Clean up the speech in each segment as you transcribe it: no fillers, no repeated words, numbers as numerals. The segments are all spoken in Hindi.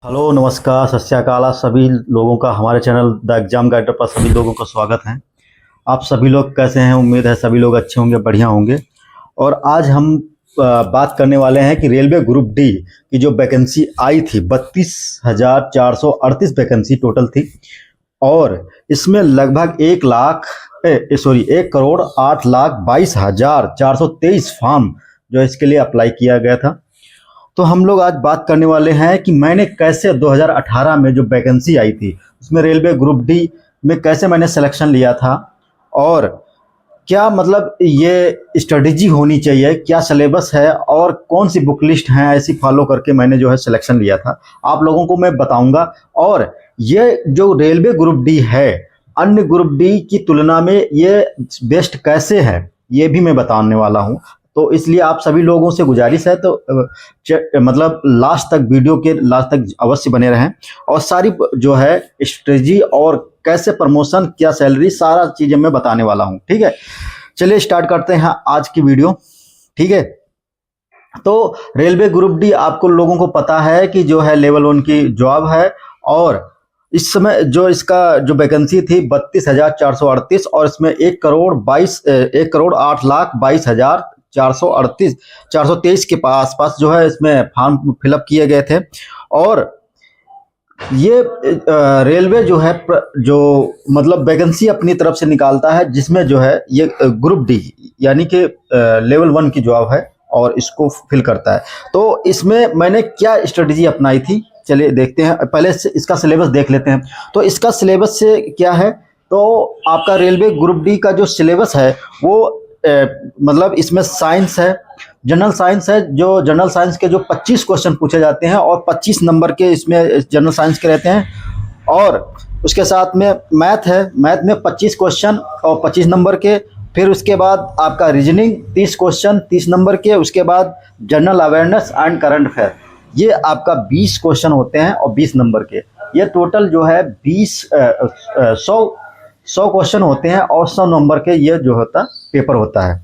हेलो, नमस्कार, सत श्री अकाल। आप सभी लोगों का हमारे चैनल द एग्ज़ाम गाइडर पर सभी लोगों का स्वागत है। आप सभी लोग कैसे हैं? उम्मीद है सभी लोग अच्छे होंगे, बढ़िया होंगे। और आज हम बात करने वाले हैं कि रेलवे ग्रुप डी की जो वैकेंसी आई थी 32,438 वैकेंसी टोटल थी। और इसमें लगभग 1,08,22,423 फॉर्म जो इसके लिए अप्लाई किया गया था। तो हम लोग आज बात करने वाले हैं कि मैंने कैसे 2018 में जो वैकेंसी आई थी उसमें रेलवे ग्रुप डी में कैसे मैंने सिलेक्शन लिया था, और क्या मतलब ये स्ट्रेटजी होनी चाहिए, क्या सिलेबस है और कौन सी बुक लिस्ट है ऐसी फॉलो करके मैंने जो है सिलेक्शन लिया था, आप लोगों को मैं बताऊंगा। और ये जो रेलवे ग्रुप डी है अन्य ग्रुप डी की तुलना में ये बेस्ट कैसे है ये भी मैं बताने वाला हूँ। तो इसलिए आप सभी लोगों से गुजारिश है तो मतलब लास्ट तक, वीडियो के लास्ट तक अवश्य बने रहें। और सारी जो है स्ट्रेटजी और कैसे प्रमोशन, क्या सैलरी, सारा चीज़ें मैं बताने वाला हूं। ठीक है, चलिए स्टार्ट करते हैं आज की वीडियो। ठीक है, तो रेलवे ग्रुप डी आपको लोगों को पता है कि जो है लेवल 1 की जॉब है। और इस समय जो इसका जो वैकेंसी थी 32,438 और इसमें 1,08,22,423 के आसपास जो है इसमें फॉर्म फिलअप किए गए थे। और ये रेलवे जो है जो मतलब वैकेंसी अपनी तरफ से निकालता है जिसमें जो है ये ग्रुप डी यानी कि लेवल 1 की जॉब है और इसको फिल करता है। तो इसमें मैंने क्या स्ट्रेटजी अपनाई थी, चलिए देखते हैं। पहले इसका सिलेबस देख लेते हैं। तो इसका सिलेबस से क्या है, तो आपका रेलवे ग्रुप डी का जो सिलेबस है वो मतलब इसमें साइंस है, जनरल साइंस है। जो जनरल साइंस के जो 25 क्वेश्चन पूछे जाते हैं और 25 नंबर के इसमें जनरल साइंस के रहते हैं। और उसके साथ में मैथ है, मैथ में 25 क्वेश्चन और 25 नंबर के। फिर उसके बाद आपका रीजनिंग 30 क्वेश्चन 30 नंबर के। उसके बाद general awareness and current affair, ये आपका 20 क्वेश्चन होते हैं और 20 नंबर के। ये टोटल जो है 100 क्वेश्चन होते हैं और 100 नंबर के ये जो होता पेपर होता है।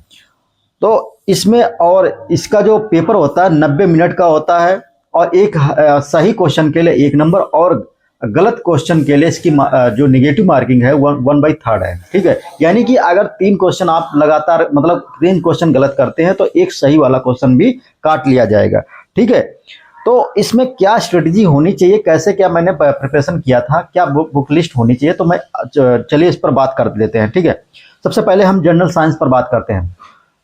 तो इसमें और इसका जो पेपर होता है 90 मिनट का होता है। और एक सही क्वेश्चन के लिए 1 नंबर और गलत क्वेश्चन के लिए इसकी जो निगेटिव मार्किंग है 1/3 है। ठीक है, यानी कि अगर 3 क्वेश्चन आप लगातार मतलब 3 क्वेश्चन गलत करते हैं तो एक सही वाला क्वेश्चन भी काट लिया जाएगा। ठीक है, तो इसमें क्या स्ट्रेटजी होनी चाहिए, कैसे क्या मैंने प्रिपरेशन किया था, क्या बुक लिस्ट होनी चाहिए, तो मैं चलिए इस पर बात कर लेते हैं। ठीक है, सबसे पहले हम जनरल साइंस पर बात करते हैं।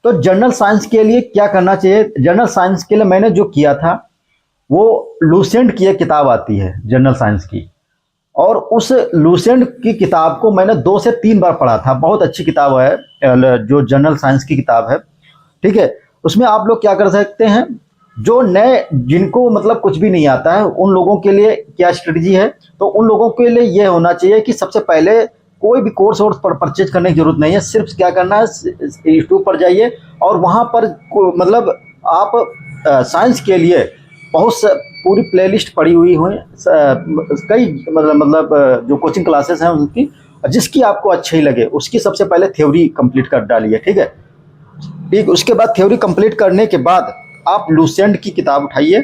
तो जनरल साइंस के लिए क्या करना चाहिए, जनरल साइंस के लिए मैंने जो किया था वो लूसेंट की एक किताब आती है जनरल साइंस की, और उस लूसेंट की किताब को मैंने 2 से 3 बार पढ़ा था। बहुत अच्छी किताब है जो जनरल साइंस की किताब है। ठीक है, उसमें आप लोग क्या कर सकते हैं, जो नए जिनको मतलब कुछ भी नहीं आता है उन लोगों के लिए क्या स्ट्रेटजी है, तो उन लोगों के लिए यह होना चाहिए कि सबसे पहले कोई भी कोर्स पर परचेज करने की जरूरत नहीं है। सिर्फ क्या करना है, यूट्यूब पर जाइए और वहाँ पर मतलब आप साइंस के लिए बहुत पूरी प्लेलिस्ट पड़ी हुई हुई कई मतलब जो कोचिंग क्लासेस हैं उनकी, जिसकी आपको अच्छी लगे उसकी सबसे पहले थ्योरी कंप्लीट कर डालिए। ठीक है, ठीक, उसके बाद थ्योरी कंप्लीट करने के बाद आप लूसेंट की किताब उठाइए।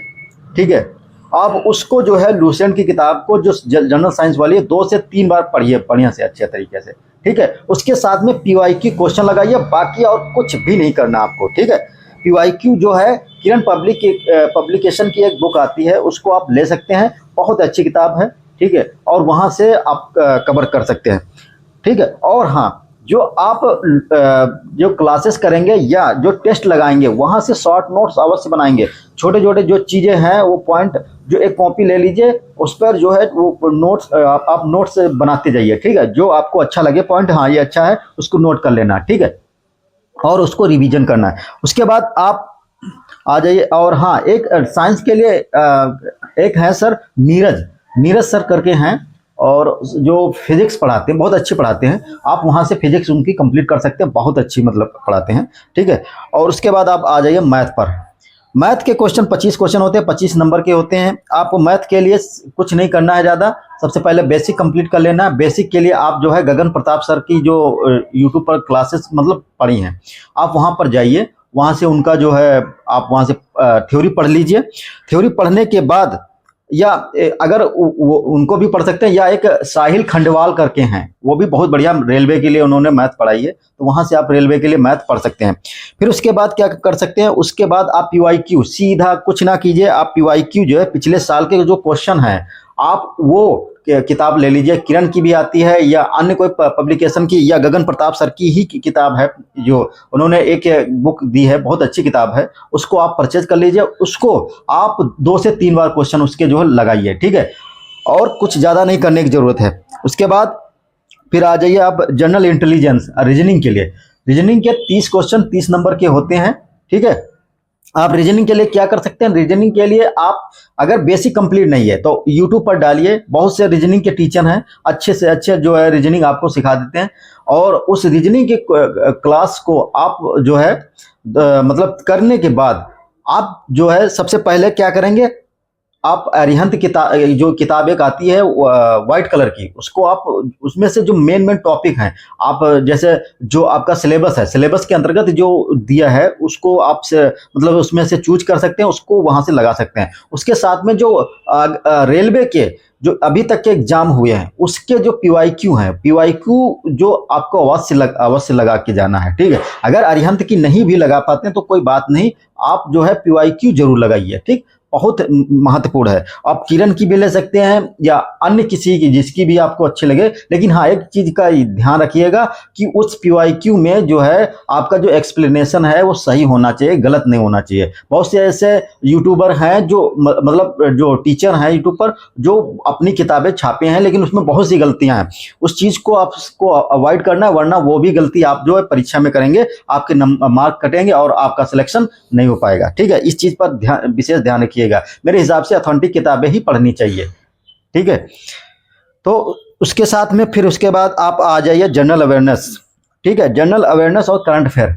ठीक है, आप उसको जो है लूसेंट की किताब को जो जनरल साइंस वाली है 2 से 3 बार पढ़िए बढ़िया से, अच्छे तरीके से। ठीक है, उसके साथ में पीवाईक्यू क्वेश्चन लगाइए, बाकी और कुछ भी नहीं करना आपको। ठीक है, पीवाईक्यू जो है किरण पब्लिकेशन की एक बुक आती है, उसको आप ले सकते हैं, बहुत अच्छी किताब है। ठीक है, और वहाँ से आप कवर कर सकते हैं। ठीक है, और हाँ, जो आप जो क्लासेस करेंगे या जो टेस्ट लगाएंगे वहाँ से शॉर्ट नोट्स अवश्य बनाएंगे। छोटे छोटे जो चीज़ें हैं वो पॉइंट, जो एक कॉपी ले लीजिए, उस पर जो है वो नोट्स आप नोट्स बनाते जाइए। ठीक है, जो आपको अच्छा लगे पॉइंट, हाँ ये अच्छा है, उसको नोट कर लेना। ठीक है, और उसको रिवीजन करना है। उसके बाद आप आ जाइए। और हाँ, एक साइंस के लिए एक है सर नीरज सर करके हैं, और जो फिजिक्स पढ़ाते हैं बहुत अच्छे पढ़ाते हैं। आप वहाँ से फिजिक्स उनकी कंप्लीट कर सकते हैं, बहुत अच्छी मतलब पढ़ाते हैं। ठीक है, और उसके बाद आप आ जाइए मैथ पर। मैथ के क्वेश्चन 25 क्वेश्चन होते हैं, 25 नंबर के होते हैं। आपको मैथ के लिए कुछ नहीं करना है ज़्यादा, सबसे पहले बेसिक कंप्लीट कर लेना है। बेसिक के लिए आप जो है गगन प्रताप सर की जो यूट्यूब पर क्लासेस मतलब पढ़ी हैं, आप वहाँ पर जाइए, वहाँ से उनका जो है आप वहाँ से थ्योरी पढ़ लीजिए। थ्योरी पढ़ने के बाद या अगर वो उनको भी पढ़ सकते हैं, या एक साहिल खंडवाल करके हैं, वो भी बहुत बढ़िया रेलवे के लिए उन्होंने मैथ पढ़ाई है, तो वहाँ से आप रेलवे के लिए मैथ पढ़ सकते हैं। फिर उसके बाद क्या कर सकते हैं, उसके बाद आप पीवाईक्यू, सीधा कुछ ना कीजिए, आप पीवाईक्यू जो है पिछले साल के जो क्वेश्चन है आप वो किताब ले लीजिए। किरण की भी आती है या अन्य कोई पब्लिकेशन की, या गगन प्रताप सर की ही किताब है, जो उन्होंने एक बुक दी है, बहुत अच्छी किताब है, उसको आप परचेज कर लीजिए। उसको आप 2 से 3 बार क्वेश्चन उसके जो है लगाइए, ठीक है, और कुछ ज़्यादा नहीं करने की ज़रूरत है। उसके बाद फिर आ जाइए आप जनरल इंटेलिजेंस रीजनिंग के लिए। रीजनिंग के 30 क्वेश्चन 30 नंबर के होते हैं, ठीक है। आप रीजनिंग के लिए क्या कर सकते हैं, रीजनिंग के लिए आप अगर बेसिक कंप्लीट नहीं है तो यूट्यूब पर डालिए, बहुत से रीजनिंग के टीचर हैं, अच्छे से अच्छे जो है रीजनिंग आपको सिखा देते हैं। और उस रीजनिंग के क्लास को आप जो है मतलब करने के बाद आप जो है सबसे पहले क्या करेंगे, आप अरिहंत किताब, जो किताब एक आती है वाइट कलर की, उसको आप उसमें से जो मेन टॉपिक हैं, आप जैसे जो आपका सिलेबस है, सिलेबस के अंतर्गत जो दिया है उसको आप से मतलब उसमें से चूज कर सकते हैं, उसको वहां से लगा सकते हैं। उसके साथ में जो रेलवे के जो अभी तक के एग्जाम हुए हैं उसके जो पीवाईक्यू हैं, पीवाईक्यू जो आपको अवश्य लगा के जाना है, ठीक है। अगर अरिहंत की नहीं भी लगा पाते हैं तो कोई बात नहीं, आप जो है पीवाईक्यू जरूर लगाइए, ठीक, बहुत महत्वपूर्ण है। आप किरण की भी ले सकते हैं या अन्य किसी की, जिसकी भी आपको अच्छी लगे। लेकिन हाँ, एक चीज का ध्यान रखिएगा कि उस पीवाईक्यू में जो है आपका जो एक्सप्लेनेशन है वो सही होना चाहिए, गलत नहीं होना चाहिए। बहुत से ऐसे यूट्यूबर हैं जो मतलब जो टीचर हैं यूट्यूब पर, जो अपनी किताबें छापे हैं लेकिन उसमें बहुत सी गलतियां हैं। उस चीज को आपको अवॉइड करना है, वरना वो भी गलती आप जो है परीक्षा में करेंगे, आपके मार्क कटेंगे और आपका सिलेक्शन नहीं हो पाएगा, ठीक है। इस चीज पर विशेष ध्यान रखिएगा। मेरे हिसाब से ऑथेंटिक किताबें ही पढ़नी चाहिए, ठीक है। तो उसके साथ में फिर उसके बाद आप आ जाइए जनरल अवेयरनेस, ठीक है, जनरल अवेयरनेस और करंट अफेयर।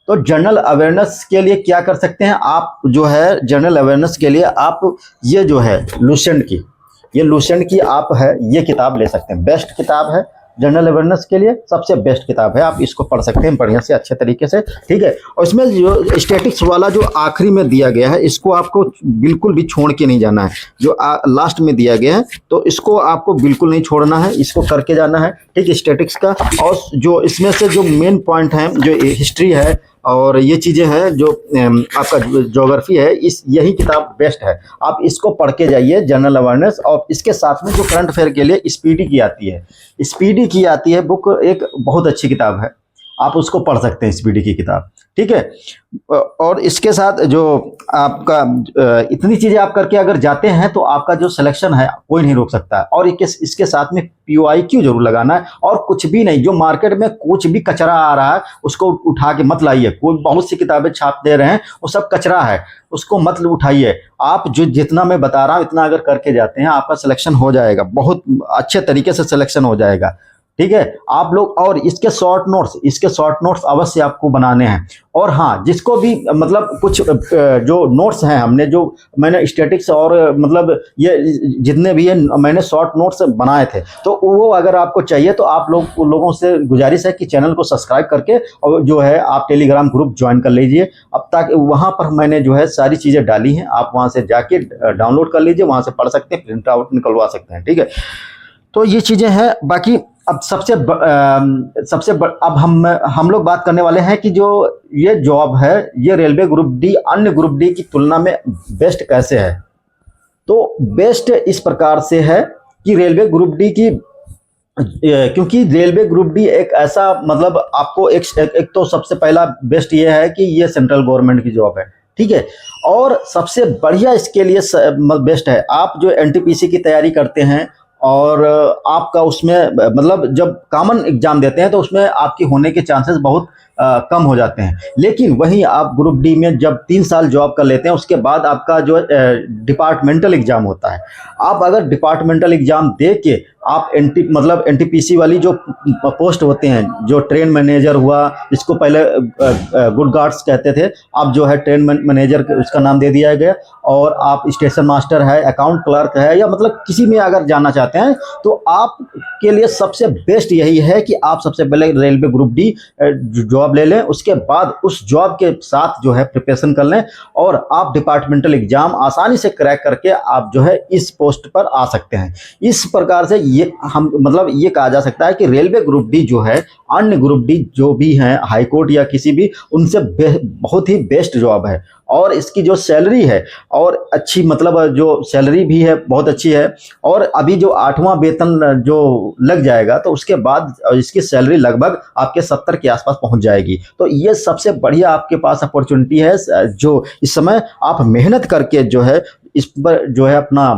तो जनरल अवेयरनेस के लिए क्या कर सकते हैं आप, जो है जनरल अवेयरनेस के लिए आप ये जो है लुसेंट की, ये लुसेंट की आप है ये किताब ले सकते हैं, बेस्ट किताब है जनरल अवेयरनेस के लिए, सबसे बेस्ट किताब है, आप इसको पढ़ सकते हैं बढ़िया से अच्छे तरीके से, ठीक है। और इसमें जो स्टैटिक्स वाला जो आखिरी में दिया गया है, इसको आपको बिल्कुल भी छोड़ के नहीं जाना है, जो लास्ट में दिया गया है तो इसको आपको बिल्कुल नहीं छोड़ना है, इसको करके जाना है, ठीक है, स्टैटिक्स का। और जो इसमें से जो मेन पॉइंट है, जो हिस्ट्री है और ये चीज़ें हैं, जो आपका ज्योग्राफी है, इस यही किताब बेस्ट है, आप इसको पढ़ के जाइए जनरल अवेयरनेस। और इसके साथ में जो करंट अफेयर के लिए स्पीडी की आती है, स्पीडी की आती है बुक, एक बहुत अच्छी किताब है, आप उसको पढ़ सकते हैं स्पीडी की किताब, ठीक है। और इसके साथ जो आपका इतनी चीज़ें आप करके अगर जाते हैं तो आपका जो सिलेक्शन है कोई नहीं रोक सकता है। और इसके साथ में पीवाईक्यू जरूर लगाना है, और कुछ भी नहीं, जो मार्केट में कुछ भी कचरा आ रहा है उसको उठा के मत लाइए। कोई बहुत सी किताबें छाप दे रहे हैं, वो सब कचरा है, उसको मत उठाइए। आप जो जितना मैं बता रहा हूँ इतना अगर करके जाते हैं, आपका सिलेक्शन हो जाएगा, बहुत अच्छे तरीके से सिलेक्शन हो जाएगा, ठीक है। आप लोग, और इसके शॉर्ट नोट्स अवश्य आपको बनाने हैं। और हाँ, जिसको भी मतलब कुछ जो नोट्स हैं हमने, जो मैंने स्टैटिक्स और मतलब ये जितने भी है मैंने शॉर्ट नोट्स बनाए थे, तो वो अगर आपको चाहिए तो आप लोगों से गुजारिश है कि चैनल को सब्सक्राइब करके और जो है आप टेलीग्राम ग्रुप ज्वाइन कर लीजिए। अब तक वहाँ पर मैंने जो है सारी चीज़ें डाली हैं, आप वहाँ से जाके डाउनलोड कर लीजिए, वहाँ से पढ़ सकते हैं, प्रिंट आउट निकलवा सकते हैं, ठीक है। तो ये चीज़ें हैं। बाकी अब अब हम लोग बात करने वाले हैं कि जो ये जॉब है, ये रेलवे ग्रुप डी अन्य ग्रुप डी की तुलना में बेस्ट कैसे है। तो बेस्ट इस प्रकार से है कि रेलवे ग्रुप डी की, क्योंकि रेलवे ग्रुप डी एक ऐसा मतलब आपको एक तो सबसे पहला बेस्ट ये है कि ये सेंट्रल गवर्नमेंट की जॉब है, ठीक है। और सबसे बढ़िया इसके लिए बेस्ट है, आप जो एनटीपीसी की तैयारी करते हैं और आपका उसमें मतलब जब कॉमन एग्जाम देते हैं तो उसमें आपकी होने के चांसेस बहुत कम हो जाते हैं। लेकिन वहीं आप ग्रुप डी में जब 3 साल जॉब कर लेते हैं, उसके बाद आपका जो डिपार्टमेंटल एग्जाम होता है, आप अगर डिपार्टमेंटल एग्जाम दे के आप एनटीपीसी वाली जो पोस्ट होते हैं, जो ट्रेन मैनेजर हुआ, इसको पहले गुड गार्ड्स कहते थे, अब जो है ट्रेन मैनेजर उसका नाम दे दिया गया, और आप स्टेशन मास्टर है, अकाउंट क्लर्क है, या मतलब किसी में अगर जाना चाहते हैं तो आप के लिए सबसे बेस्ट यही है कि आप सबसे पहले railway group D job job ले लें, उसके बाद उस जॉब के साथ जो है प्रिपरेशन कर लें और आप डिपार्टमेंटल एग्जाम आसानी से क्रैक करके आप जो है इस पोस्ट पर आ सकते हैं। इस प्रकार से ये हम मतलब ये कहा जा सकता है कि रेलवे ग्रुप डी जो है अन्य ग्रुप डी जो भी हैं हाई कोर्ट या किसी भी उनसे बहुत ही बेस्ट जॉब है। और इसकी जो सैलरी है और अच्छी मतलब जो सैलरी भी है बहुत अच्छी है। और अभी जो 8वां वेतन जो लग जाएगा तो उसके बाद इसकी सैलरी लगभग आपके 70 के आसपास पहुंच जाएगी। तो ये सबसे बढ़िया आपके पास अपॉर्चुनिटी है जो इस समय आप मेहनत करके जो है इस पर जो है अपना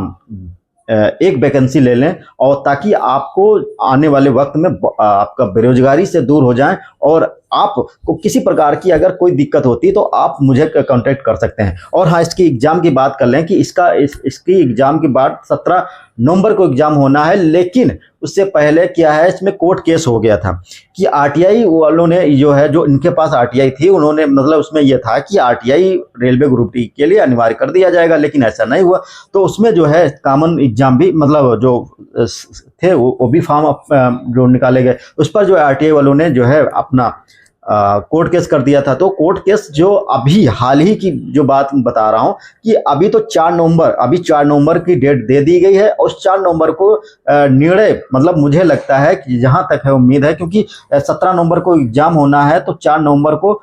एक वैकेंसी ले लें और ताकि आपको आने वाले वक्त में आपका बेरोजगारी से दूर हो जाए और आपको किसी प्रकार की अगर कोई दिक्कत होती है तो आप मुझे कांटेक्ट कर सकते हैं। और हाँ, इसकी एग्ज़ाम की बात कर लें कि इसकी एग्ज़ाम के बाद 17 नवंबर को एग्ज़ाम होना है। लेकिन उससे पहले क्या है, इसमें कोर्ट केस हो गया था कि आरटीआई वालों ने जो है जो इनके पास आरटीआई थी उन्होंने मतलब उसमें यह था कि आरटीआई रेलवे ग्रुप डी के लिए अनिवार्य कर दिया जाएगा, लेकिन ऐसा नहीं हुआ। तो उसमें जो है कॉमन एग्जाम भी मतलब जो थे वो भी फॉर्म जो निकाले गए, उस पर जो आरटीआई वालों ने जो है अपना कोर्ट केस कर दिया था। तो कोर्ट केस जो अभी हाल ही की जो बात बता रहा हूं कि अभी तो 4 नवंबर की डेट दे दी गई है और उस 4 नवंबर को निर्णय मतलब मुझे लगता है कि जहां तक है उम्मीद है, क्योंकि 17 नवंबर को एग्जाम होना है तो 4 नवंबर को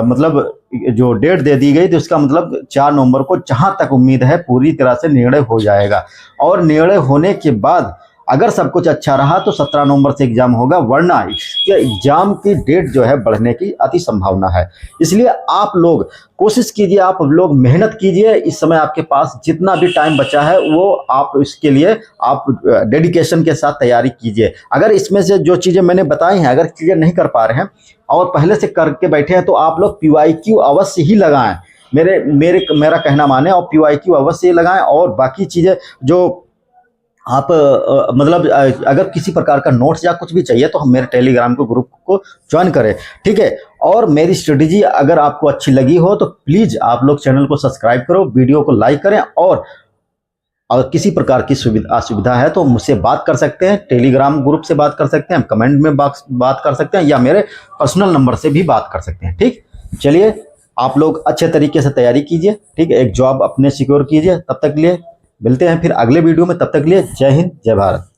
मतलब जो डेट दे दी गई तो इसका मतलब 4 नवंबर को जहां तक उम्मीद है पूरी तरह से निर्णय हो जाएगा। और निर्णय होने के बाद अगर सब कुछ अच्छा रहा तो 17 नवंबर से एग्जाम होगा, वरना इसके एग्जाम की डेट जो है बढ़ने की अति संभावना है। इसलिए आप लोग कोशिश कीजिए, आप लोग मेहनत कीजिए। इस समय आपके पास जितना भी टाइम बचा है वो आप इसके लिए आप डेडिकेशन के साथ तैयारी कीजिए। अगर इसमें से जो चीज़ें मैंने बताई हैं अगर क्लियर नहीं कर पा रहे हैं और पहले से करके बैठे हैं तो आप लोग PYQ अवश्य ही लगाएं, मेरा कहना माने, और PYQ अवश्य ही लगाएं। और बाकी चीज़ें जो आप मतलब अगर किसी प्रकार का नोट्स या कुछ भी चाहिए तो हम मेरे टेलीग्राम के ग्रुप को ज्वाइन करें, ठीक है। और मेरी स्ट्रेटजी अगर आपको अच्छी लगी हो तो प्लीज़ आप लोग चैनल को सब्सक्राइब करो, वीडियो को लाइक करें। और अगर किसी प्रकार की असुविधा है तो मुझसे बात कर सकते हैं, टेलीग्राम ग्रुप से बात कर सकते हैं, कमेंट में बात कर सकते हैं या मेरे पर्सनल नंबर से भी बात कर सकते हैं, ठीक। चलिए, आप लोग अच्छे तरीके से तैयारी कीजिए, ठीक है, एक जॉब अपने सिक्योर कीजिए। तब तक के लिए मिलते हैं फिर अगले वीडियो में, तब तक के लिए जय हिंद जय भारत।